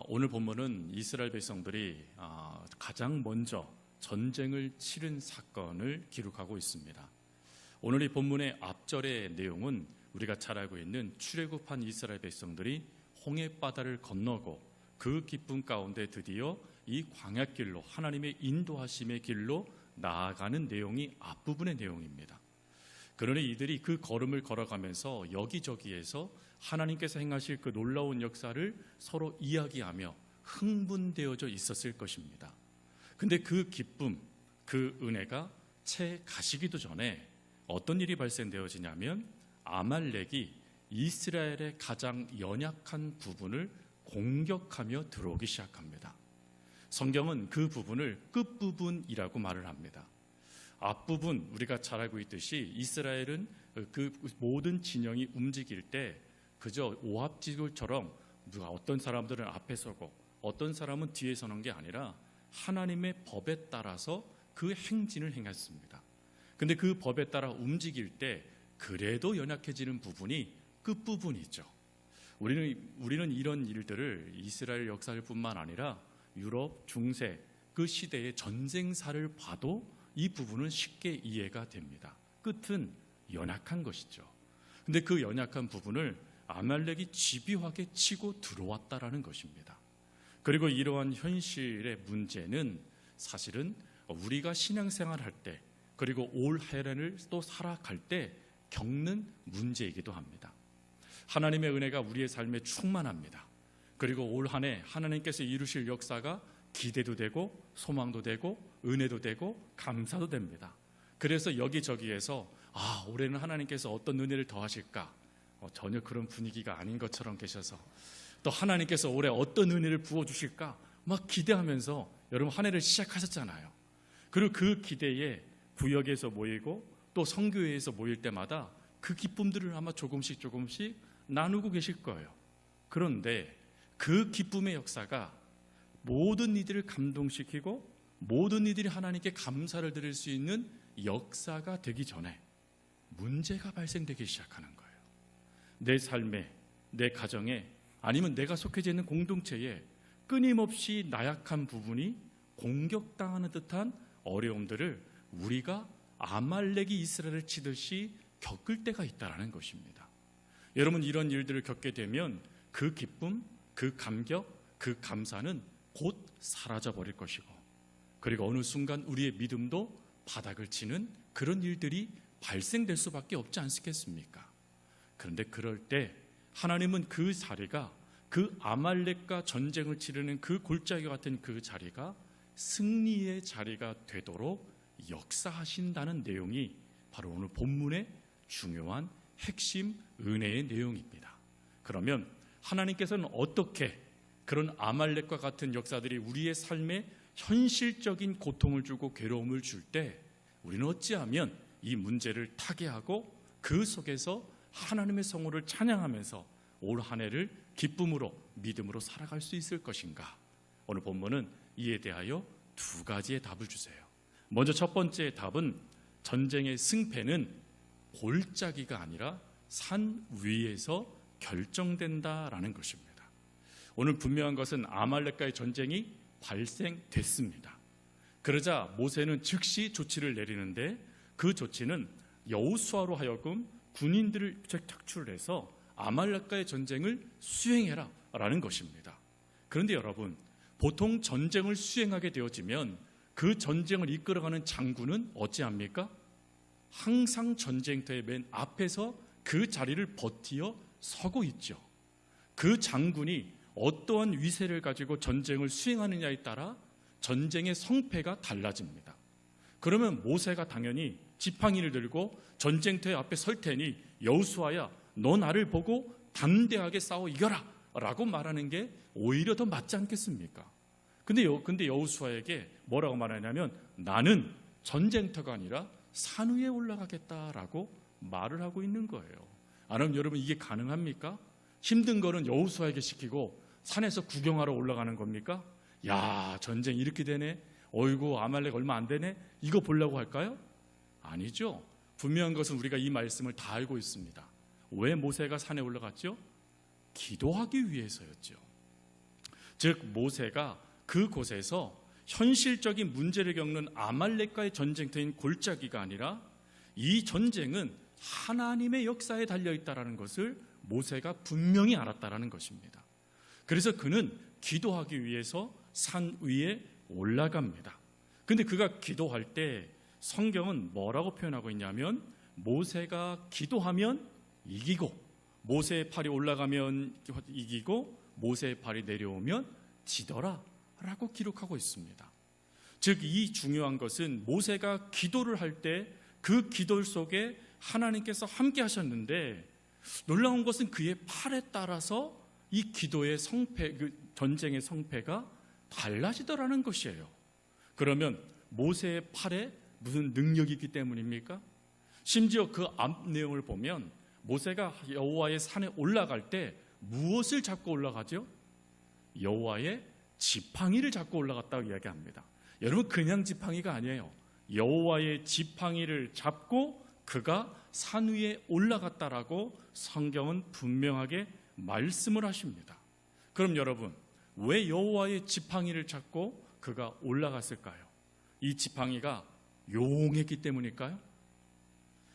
오늘 본문은 이스라엘 백성들이 가장 먼저 전쟁을 치른 사건을 기록하고 있습니다. 오늘 이 본문의 앞절의 내용은 우리가 잘 알고 있는 출애굽한 이스라엘 백성들이 홍해바다를 건너고 그 기쁨 가운데 드디어 이 광야길로 하나님의 인도하심의 길로 나아가는 내용이 앞부분의 내용입니다. 그러니 이들이 그 걸음을 걸어가면서 여기저기에서 하나님께서 행하실 그 놀라운 역사를 서로 이야기하며 흥분되어져 있었을 것입니다. 근데 그 기쁨, 그 은혜가 채 가시기도 전에 어떤 일이 발생되어지냐면 아말렉이 이스라엘의 가장 연약한 부분을 공격하며 들어오기 시작합니다. 성경은 그 부분을 끝부분이라고 말을 합니다. 앞부분 우리가 잘 알고 있듯이 이스라엘은 그 모든 진영이 움직일 때 그저 오합지졸처럼 누가 어떤 사람들은 앞에 서고 어떤 사람은 뒤에 서는 게 아니라 하나님의 법에 따라서 그 행진을 행했습니다. 근데 그 법에 따라 움직일 때 그래도 연약해지는 부분이 끝부분이죠. 우리는 이런 일들을 이스라엘 역사를 뿐만 아니라 유럽, 중세 그 시대의 전쟁사를 봐도 이 부분은 쉽게 이해가 됩니다. 끝은 연약한 것이죠. 근데 그 연약한 부분을 아말렉이 집요하게 치고 들어왔다라는 것입니다. 그리고 이러한 현실의 문제는 사실은 우리가 신앙생활할 때 그리고 올 해를 또 살아갈 때 겪는 문제이기도 합니다. 하나님의 은혜가 우리의 삶에 충만합니다. 그리고 올 한 해 하나님께서 이루실 역사가 기대도 되고 소망도 되고 은혜도 되고 감사도 됩니다. 그래서 여기저기에서 올해는 하나님께서 어떤 은혜를 더하실까? 전혀 그런 분위기가 아닌 것처럼 계셔서 또 하나님께서 올해 어떤 은혜를 부어주실까? 막 기대하면서 여러분 한 해를 시작하셨잖아요. 그리고 그 기대에 구역에서 모이고 또 선교회에서 모일 때마다 그 기쁨들을 아마 조금씩 나누고 계실 거예요. 그런데 그 기쁨의 역사가 모든 이들을 감동시키고 모든 이들이 하나님께 감사를 드릴 수 있는 역사가 되기 전에 문제가 발생되기 시작하는 거예요. 내 삶에, 내 가정에 아니면 내가 속해져 있는 공동체에 끊임없이 나약한 부분이 공격당하는 듯한 어려움들을 우리가 아말렉이 이스라엘을 치듯이 겪을 때가 있다는 것입니다. 여러분 이런 일들을 겪게 되면 그 기쁨, 그 감격, 그 감사는 곧 사라져버릴 것이고 그리고 어느 순간 우리의 믿음도 바닥을 치는 그런 일들이 발생될 수밖에 없지 않겠습니까? 그런데 그럴 때 하나님은 그 자리가 그 아말렉과 전쟁을 치르는 그 골짜기 같은 그 자리가 승리의 자리가 되도록 역사하신다는 내용이 바로 오늘 본문의 중요한 핵심 은혜의 내용입니다. 그러면 하나님께서는 어떻게 그런 아말렉과 같은 역사들이 우리의 삶에 현실적인 고통을 주고 괴로움을 줄 때 우리는 어찌하면 이 문제를 타개하고 그 속에서 하나님의 성호를 찬양하면서 올 한 해를 기쁨으로 믿음으로 살아갈 수 있을 것인가? 오늘 본문은 이에 대하여 두 가지의 답을 주세요. 먼저 첫 번째 답은 전쟁의 승패는 골짜기가 아니라 산 위에서 결정된다라는 것입니다. 오늘 분명한 것은 아말렉과의 전쟁이 발생됐습니다. 그러자 모세는 즉시 조치를 내리는데 그 조치는 여호수아로 하여금 군인들을 착출해서 아말렉과의 전쟁을 수행해라 라는 것입니다. 그런데 여러분 보통 전쟁을 수행하게 되어지면 그 전쟁을 이끌어가는 장군은 어찌합니까? 항상 전쟁터의 맨 앞에서 그 자리를 버티어 서고 있죠. 그 장군이 어떠한 위세를 가지고 전쟁을 수행하느냐에 따라 전쟁의 성패가 달라집니다. 그러면 모세가 당연히 지팡이를 들고 전쟁터의 앞에 설 테니 여호수아야 너 나를 보고 담대하게 싸워 이겨라 라고 말하는 게 오히려 더 맞지 않겠습니까? 근데 여호수아에게 뭐라고 말하냐면 나는 전쟁터가 아니라 산 위에 올라가겠다라고 말을 하고 있는 거예요. 그럼 여러분 이게 가능합니까? 힘든 거는 여호수아에게 시키고 산에서 구경하러 올라가는 겁니까? 야 전쟁 이렇게 되네, 어이구 아말렉 얼마 안 되네, 이거 보려고 할까요? 아니죠. 분명한 것은 우리가 이 말씀을 다 알고 있습니다. 왜 모세가 산에 올라갔죠? 기도하기 위해서였죠. 즉 모세가 그곳에서 현실적인 문제를 겪는 아말렉과의 전쟁터인 골짜기가 아니라 이 전쟁은 하나님의 역사에 달려있다는 것을 모세가 분명히 알았다는 것입니다. 그래서 그는 기도하기 위해서 산 위에 올라갑니다. 근데 그가 기도할 때 성경은 뭐라고 표현하고 있냐면 모세가 기도하면 이기고 모세의 팔이 올라가면 이기고 모세의 팔이 내려오면 지더라 라고 기록하고 있습니다. 즉 이 중요한 것은 모세가 기도를 할 때 그 기도 속에 하나님께서 함께 하셨는데 놀라운 것은 그의 팔에 따라서 이 기도의 성패, 그 전쟁의 성패가 달라지더라는 것이에요. 그러면 모세의 팔에 무슨 능력이 있기 때문입니까? 심지어 그 앞 내용을 보면 모세가 여호와의 산에 올라갈 때 무엇을 잡고 올라가죠? 여호와의 지팡이를 잡고 올라갔다고 이야기합니다. 여러분 그냥 지팡이가 아니에요. 여호와의 지팡이를 잡고 그가 산 위에 올라갔다라고 성경은 분명하게 말씀을 하십니다. 그럼 여러분 왜 여호와의 지팡이를 잡고 그가 올라갔을까요? 이 지팡이가 용했기 때문일까요?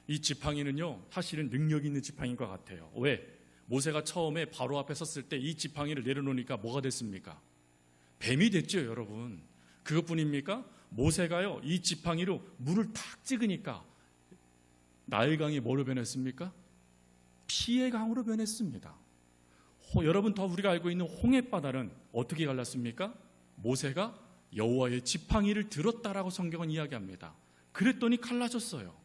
이 지팡이는요 사실은 능력 있는 지팡이인 것 같아요. 왜? 모세가 처음에 바로 앞에 섰을 때 이 지팡이를 내려놓으니까 뭐가 됐습니까? 뱀이 됐죠 여러분. 그것뿐입니까? 모세가요 이 지팡이로 물을 탁 찍으니까 나일강이 뭐로 변했습니까? 피의 강으로 변했습니다. 여러분 더 우리가 알고 있는 홍해바다는 어떻게 갈랐습니까? 모세가 여호와의 지팡이를 들었다라고 성경은 이야기합니다. 그랬더니 갈라졌어요.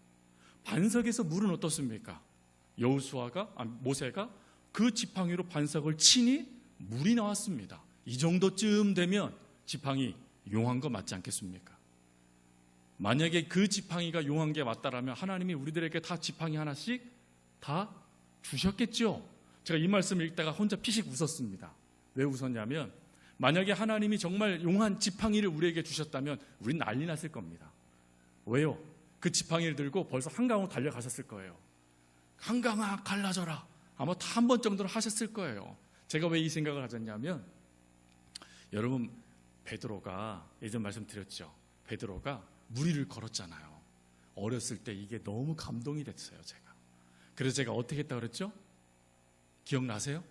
반석에서 물은 어떻습니까? 모세가 그 지팡이로 반석을 치니 물이 나왔습니다. 이 정도쯤 되면 지팡이 용한 거 맞지 않겠습니까? 만약에 그 지팡이가 용한 게 맞다라면 하나님이 우리들에게 다 지팡이 하나씩 다 주셨겠죠. 제가 이 말씀을 읽다가 혼자 피식 웃었습니다. 왜 웃었냐면 만약에 하나님이 정말 용한 지팡이를 우리에게 주셨다면 우린 난리 났을 겁니다. 왜요? 그 지팡이를 들고 벌써 한강으로 달려가셨을 거예요. 한강아 갈라져라. 아마 다 한 번 정도는 하셨을 거예요. 제가 왜 이 생각을 가졌냐면 여러분 베드로가 예전 말씀드렸죠. 베드로가 무리를 걸었잖아요. 어렸을 때 이게 너무 감동이 됐어요. 그래서 제가 어떻게 했다고 그랬죠? 기억나세요?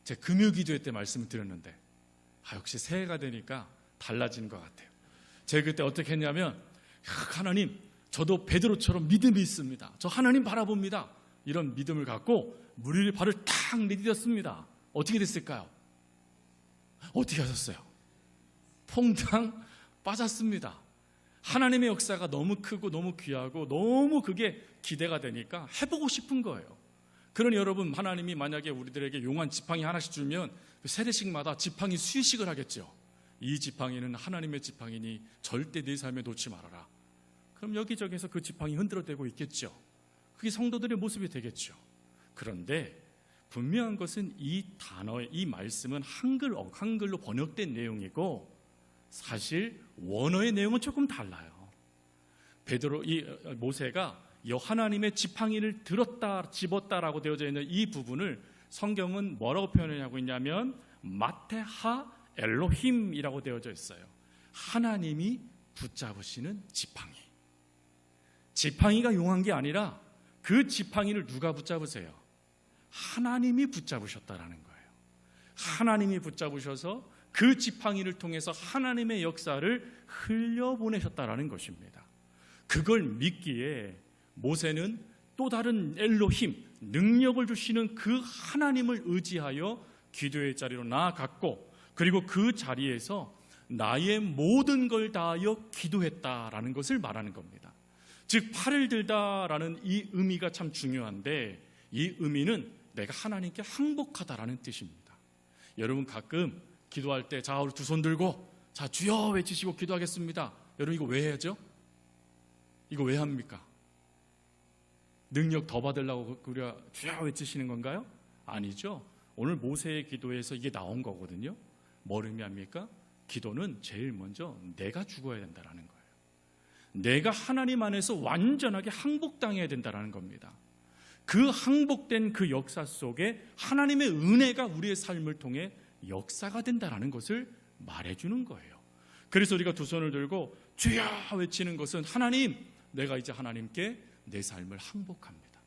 제가 금요기도회 때 말씀을 드렸는데 역시 새해가 되니까 달라진 것 같아요. 제가 그때 어떻게 했냐면 하나님 저도 베드로처럼 믿음이 있습니다. 저 하나님 바라봅니다. 이런 믿음을 갖고 무리를 발을 탁 내디뎠습니다. 어떻게 됐을까요? 어떻게 하셨어요? 퐁당 빠졌습니다. 하나님의 역사가 너무 크고 너무 귀하고 너무 그게 기대가 되니까 해보고 싶은 거예요. 그러니 여러분 하나님이 만약에 우리들에게 용한 지팡이 하나씩 주면 세대씩마다 지팡이 수의식을 하겠죠. 이 지팡이는 하나님의 지팡이니 절대 내 삶에 놓지 말아라. 그럼 여기저기서 그 지팡이 흔들어대고 있겠죠. 그게 성도들의 모습이 되겠죠. 그런데 분명한 것은 이 단어의 이 말씀은 한글로 번역된 내용이고 사실 원어의 내용은 조금 달라요. 모세가 하나님의 지팡이를 들었다 집었다라고 되어져 있는 이 부분을 성경은 뭐라고 표현하고 있냐면 마테하 엘로힘이라고 되어져 있어요. 하나님이 붙잡으시는 지팡이. 지팡이가 용한 게 아니라 그 지팡이를 누가 붙잡으세요? 하나님이 붙잡으셨다라는 거예요. 하나님이 붙잡으셔서 그 지팡이를 통해서 하나님의 역사를 흘려보내셨다라는 것입니다. 그걸 믿기에 모세는 또 다른 엘로힘, 능력을 주시는 그 하나님을 의지하여 기도의 자리로 나아갔고 그리고 그 자리에서 나의 모든 걸 다하여 기도했다라는 것을 말하는 겁니다. 즉 팔을 들다라는 이 의미가 참 중요한데 이 의미는 내가 하나님께 항복하다라는 뜻입니다. 여러분 가끔 기도할 때 자 우리 두 손 들고 자 주여 외치시고 기도하겠습니다. 여러분 이거 왜 해야죠? 이거 왜 합니까? 능력 더 받으려고 우리가 주여 외치시는 건가요? 아니죠. 오늘 모세의 기도에서 이게 나온 거거든요. 뭘 의미합니까? 기도는 제일 먼저 내가 죽어야 된다는 거예요. 내가 하나님 안에서 완전하게 항복당해야 된다는 겁니다. 그 항복된 그 역사 속에 하나님의 은혜가 우리의 삶을 통해 역사가 된다는 것을 말해주는 거예요. 그래서 우리가 두 손을 들고 주여 외치는 것은 하나님, 내가 이제 하나님께 내 삶을 항복합니다.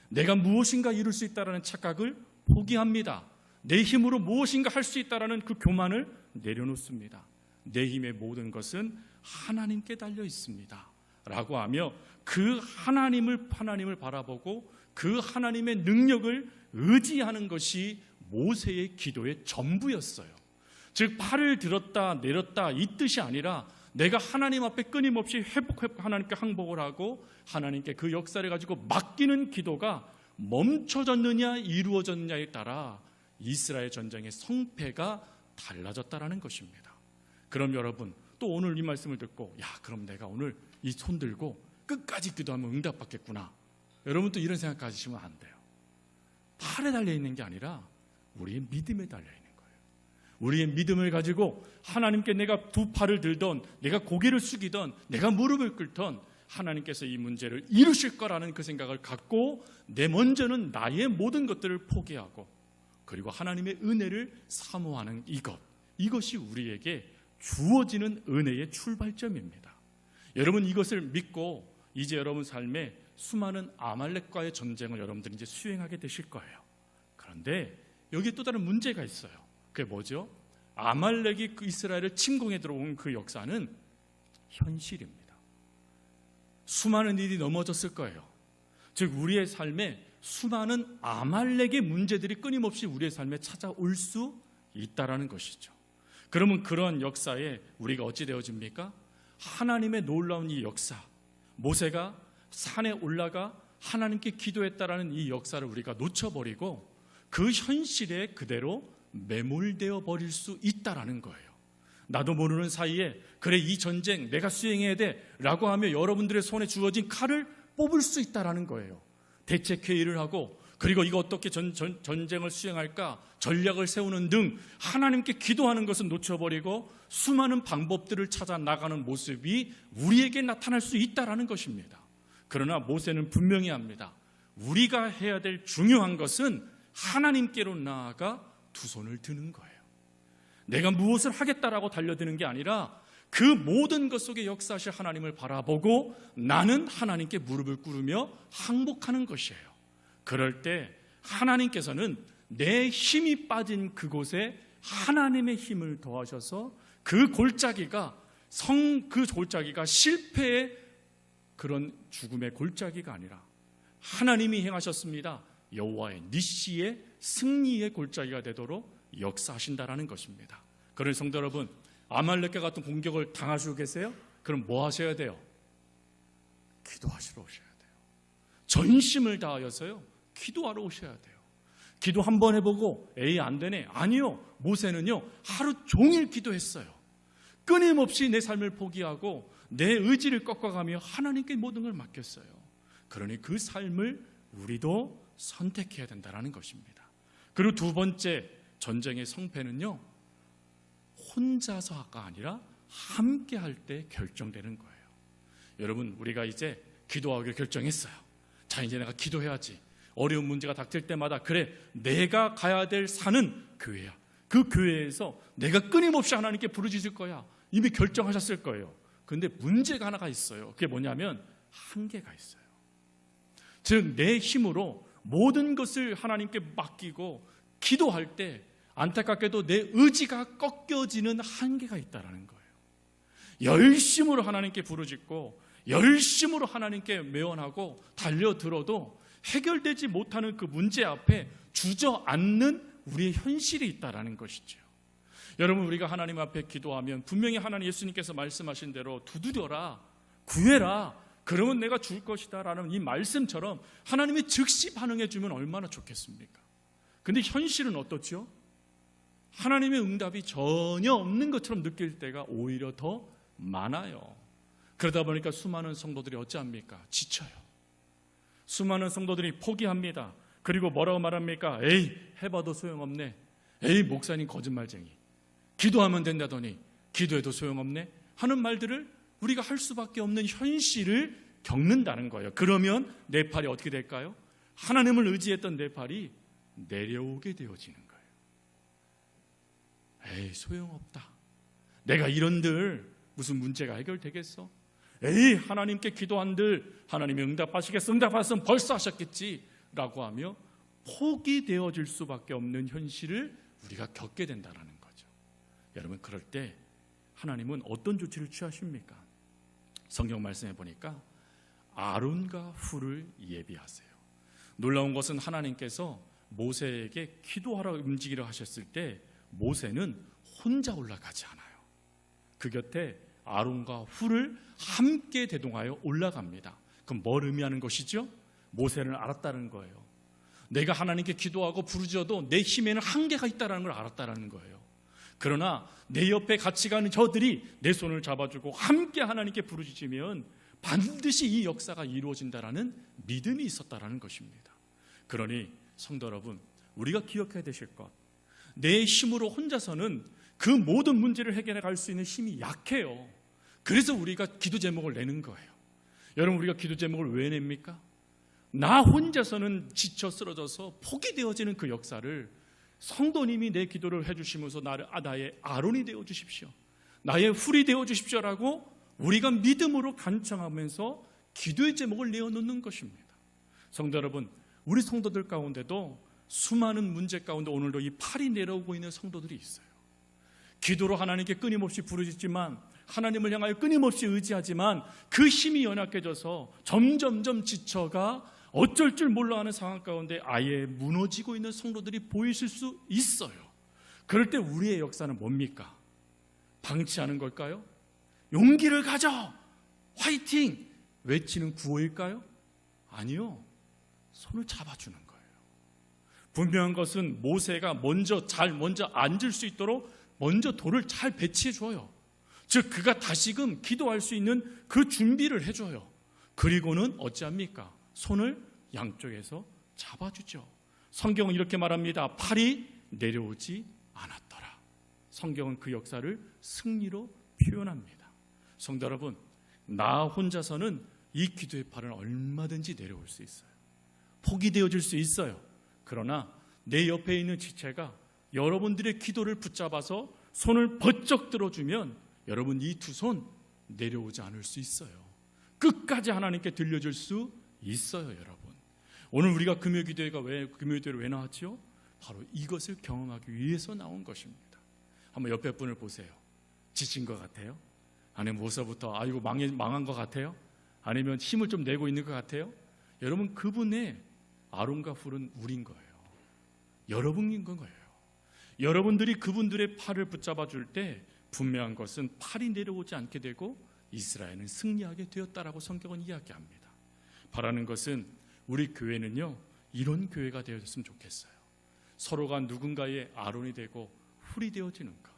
내가 무엇인가 이룰 수 있다는 착각을 포기합니다. 내 힘으로 무엇인가 할 수 있다는 그 교만을 내려놓습니다. 내 힘의 모든 것은 하나님께 달려 있습니다 라고 하며 그 하나님을 바라보고 그 하나님의 능력을 의지하는 것이 모세의 기도의 전부였어요. 즉 팔을 들었다 내렸다 이 뜻이 아니라 내가 하나님 앞에 끊임없이 하나님께 항복을 하고 하나님께 그 역사를 가지고 맡기는 기도가 멈춰졌느냐 이루어졌느냐에 따라 이스라엘 전쟁의 성패가 달라졌다라는 것입니다. 그럼 여러분 또 오늘 이 말씀을 듣고 그럼 내가 오늘 이 손 들고 끝까지 기도하면 응답받겠구나. 여러분 또 이런 생각 가지시면 안 돼요. 팔에 달려있는 게 아니라 우리의 믿음에 달려있는 거예요. 우리의 믿음을 가지고 하나님께 내가 두 팔을 들던 내가 고개를 숙이던 내가 무릎을 꿇던 하나님께서 이 문제를 이루실 거라는 그 생각을 갖고 내 먼저는 나의 모든 것들을 포기하고 그리고 하나님의 은혜를 사모하는 이것이 우리에게 주어지는 은혜의 출발점입니다. 여러분 이것을 믿고 이제 여러분 삶에 수많은 아말렉과의 전쟁을 여러분들이 이제 수행하게 되실 거예요. 그런데 여기에 또 다른 문제가 있어요. 그게 뭐죠? 아말렉이 그 이스라엘을 침공해 들어온 그 역사는 현실입니다. 수많은 일이 넘어졌을 거예요. 즉 우리의 삶에 수많은 아말렉의 문제들이 끊임없이 우리의 삶에 찾아올 수 있다라는 것이죠. 그러면 그런 역사에 우리가 어찌 되어집니까? 하나님의 놀라운 이 역사, 모세가 산에 올라가 하나님께 기도했다라는 이 역사를 우리가 놓쳐버리고 그 현실에 그대로 매몰되어 버릴 수 있다라는 거예요. 나도 모르는 사이에 그래 이 전쟁 내가 수행해야 돼 라고 하며 여러분들의 손에 주어진 칼을 뽑을 수 있다라는 거예요. 대책회의를 하고 그리고 이거 어떻게 전쟁을 수행할까 전략을 세우는 등 하나님께 기도하는 것은 놓쳐버리고 수많은 방법들을 찾아 나가는 모습이 우리에게 나타날 수 있다라는 것입니다. 그러나 모세는 분명히 합니다. 우리가 해야 될 중요한 것은 하나님께로 나아가 두 손을 드는 거예요. 내가 무엇을 하겠다라고 달려드는 게 아니라 그 모든 것 속에 역사하실 하나님을 바라보고 나는 하나님께 무릎을 꿇으며 항복하는 것이에요. 그럴 때 하나님께서는 내 힘이 빠진 그곳에 하나님의 힘을 더하셔서 그 골짜기가 실패의 그런 죽음의 골짜기가 아니라 하나님이 행하셨습니다. 여호와의 니시의 승리의 골짜기가 되도록 역사하신다라는 것입니다. 그런 성도 여러분, 아말렉과 같은 공격을 당하시고 계세요? 그럼 뭐 하셔야 돼요? 기도하시러 오셔야 돼요. 전심을 다하여서요 기도하러 오셔야 돼요. 기도 한 번 해보고 에이 안 되네. 아니요, 모세는요 하루 종일 기도했어요. 끊임없이 내 삶을 포기하고 내 의지를 꺾어가며 하나님께 모든 걸 맡겼어요. 그러니 그 삶을 우리도 선택해야 된다는 것입니다. 그리고 두 번째, 전쟁의 성패는요 혼자서가 아니라 함께 할 때 결정되는 거예요. 여러분 우리가 이제 기도하기로 결정했어요. 자 이제 내가 기도해야지. 어려운 문제가 닥칠 때마다 그래 내가 가야 될 산은 교회야. 그 교회에서 내가 끊임없이 하나님께 부르짖을 거야. 이미 결정하셨을 거예요. 그런데 문제가 하나가 있어요. 그게 뭐냐면 한계가 있어요. 즉 내 힘으로 모든 것을 하나님께 맡기고 기도할 때 안타깝게도 내 의지가 꺾여지는 한계가 있다는 거예요. 열심으로 하나님께 부르짖고 열심으로 하나님께 매원하고 달려들어도 해결되지 못하는 그 문제 앞에 주저앉는 우리의 현실이 있다는 것이죠. 여러분 우리가 하나님 앞에 기도하면 분명히 하나님 예수님께서 말씀하신 대로 두드려라, 구해라, 그러면 내가 줄 것이다 라는 이 말씀처럼 하나님이 즉시 반응해 주면 얼마나 좋겠습니까? 근데 현실은 어떻죠? 하나님의 응답이 전혀 없는 것처럼 느낄 때가 오히려 더 많아요. 그러다 보니까 수많은 성도들이 어찌합니까? 지쳐요. 수많은 성도들이 포기합니다. 그리고 뭐라고 말합니까? 에이 해봐도 소용없네. 에이 목사님 거짓말쟁이. 기도하면 된다더니 기도해도 소용없네 하는 말들을 우리가 할 수밖에 없는 현실을 겪는다는 거예요. 그러면 내 팔이 어떻게 될까요? 하나님을 의지했던 내 팔이 내려오게 되어지는 거예요. 에이, 소용없다. 내가 이런들 무슨 문제가 해결되겠어? 에이, 하나님께 기도한들 하나님이 응답하시겠어? 응답하셨으면 벌써 하셨겠지 라고 하며 포기되어질 수밖에 없는 현실을 우리가 겪게 된다는 거죠. 여러분, 그럴 때 하나님은 어떤 조치를 취하십니까? 성경 말씀해 보니까 아론과 훌을 예비하세요. 놀라운 것은 하나님께서 모세에게 기도하라 움직이라 하셨을 때 모세는 혼자 올라가지 않아요. 그 곁에 아론과 훌을 함께 대동하여 올라갑니다. 그럼 뭘 의미하는 것이죠? 모세는 알았다는 거예요. 내가 하나님께 기도하고 부르짖어도 내 힘에는 한계가 있다는 걸 알았다는 거예요. 그러나 내 옆에 같이 가는 저들이 내 손을 잡아주고 함께 하나님께 부르짖으면 반드시 이 역사가 이루어진다라는 믿음이 있었다라는 것입니다. 그러니 성도 여러분, 우리가 기억해야 되실 것, 내 힘으로 혼자서는 그 모든 문제를 해결해 갈 수 있는 힘이 약해요. 그래서 우리가 기도 제목을 내는 거예요. 여러분, 우리가 기도 제목을 왜 냅니까? 나 혼자서는 지쳐 쓰러져서 포기되어지는 그 역사를 성도님이 내 기도를 해주시면서 나의 아론이 되어주십시오, 나의 훌이 되어주십시오라고 우리가 믿음으로 간청하면서 기도의 제목을 내어놓는 것입니다. 성도 여러분, 우리 성도들 가운데도 수많은 문제 가운데 오늘도 이 팔이 내려오고 있는 성도들이 있어요. 기도로 하나님께 끊임없이 부르짖지만, 하나님을 향하여 끊임없이 의지하지만 그 힘이 연약해져서 점점점 지쳐가 어쩔 줄 몰라 하는 상황 가운데 아예 무너지고 있는 성도들이 보이실 수 있어요. 그럴 때 우리의 역사는 뭡니까? 방치하는 걸까요? 용기를 가져! 화이팅! 외치는 구호일까요? 아니요. 손을 잡아주는 거예요. 분명한 것은 모세가 먼저 앉을 수 있도록 먼저 돌을 잘 배치해 줘요. 즉 그가 다시금 기도할 수 있는 그 준비를 해줘요. 그리고는 어찌합니까? 손을 양쪽에서 잡아주죠. 성경은 이렇게 말합니다. 팔이 내려오지 않았더라. 성경은 그 역사를 승리로 표현합니다. 성도 여러분, 나 혼자서는 이 기도의 팔은 얼마든지 내려올 수 있어요. 포기되어질 수 있어요. 그러나 내 옆에 있는 지체가 여러분들의 기도를 붙잡아서 손을 번쩍 들어주면 여러분 이 두 손 내려오지 않을 수 있어요. 끝까지 하나님께 들려줄 수 있어요. 여러분, 오늘 우리가 금요기도회가 금요기도회를 왜 나왔죠? 바로 이것을 경험하기 위해서 나온 것입니다. 한번 옆에 분을 보세요. 지친 것 같아요? 아니면 뭐서부터 아이고 망한 것 같아요? 아니면 힘을 좀 내고 있는 것 같아요? 여러분, 그분의 아론과 훌은 우린 거예요. 여러분인 거예요. 여러분들이 그분들의 팔을 붙잡아 줄 때 분명한 것은 팔이 내려오지 않게 되고 이스라엘은 승리하게 되었다라고 성경은 이야기합니다. 바라는 것은 우리 교회는요, 이런 교회가 되어졌으면 좋겠어요. 서로가 누군가의 아론이 되고 훌이 되어지는 것.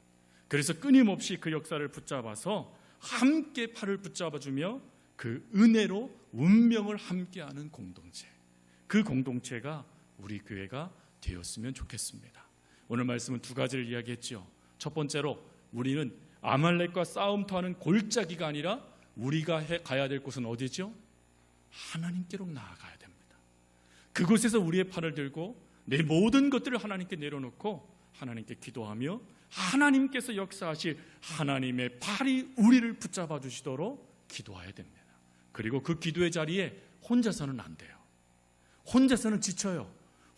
그래서 끊임없이 그 역사를 붙잡아서 함께 팔을 붙잡아주며 그 은혜로 운명을 함께하는 공동체, 그 공동체가 우리 교회가 되었으면 좋겠습니다. 오늘 말씀은 두 가지를 이야기했죠. 첫 번째로 우리는 아말렉과 싸움터하는 골짜기가 아니라 우리가 가야 될 곳은 어디죠? 하나님께로 나아가야 됩니다. 그곳에서 우리의 팔을 들고 내 모든 것들을 하나님께 내려놓고 하나님께 기도하며 하나님께서 역사하실 하나님의 팔이 우리를 붙잡아 주시도록 기도해야 됩니다. 그리고 그 기도의 자리에 혼자서는 안 돼요. 혼자서는 지쳐요.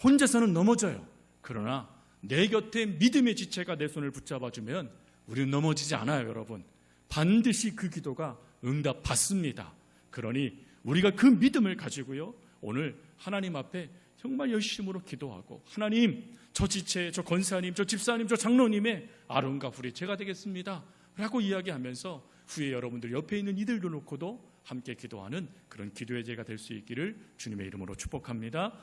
혼자서는 넘어져요. 그러나 내 곁에 믿음의 지체가 내 손을 붙잡아주면 우리는 넘어지지 않아요. 여러분, 반드시 그 기도가 응답받습니다. 그러니 우리가 그 믿음을 가지고요, 오늘 하나님 앞에 정말 열심으로 기도하고, 하나님, 저 지체, 저 권사님, 저 집사님, 저 장로님의 아론과 훌이 제가 되겠습니다 라고 이야기하면서 후에 여러분들 옆에 있는 이들도 놓고도 함께 기도하는 그런 기도의 제가 될 수 있기를 주님의 이름으로 축복합니다.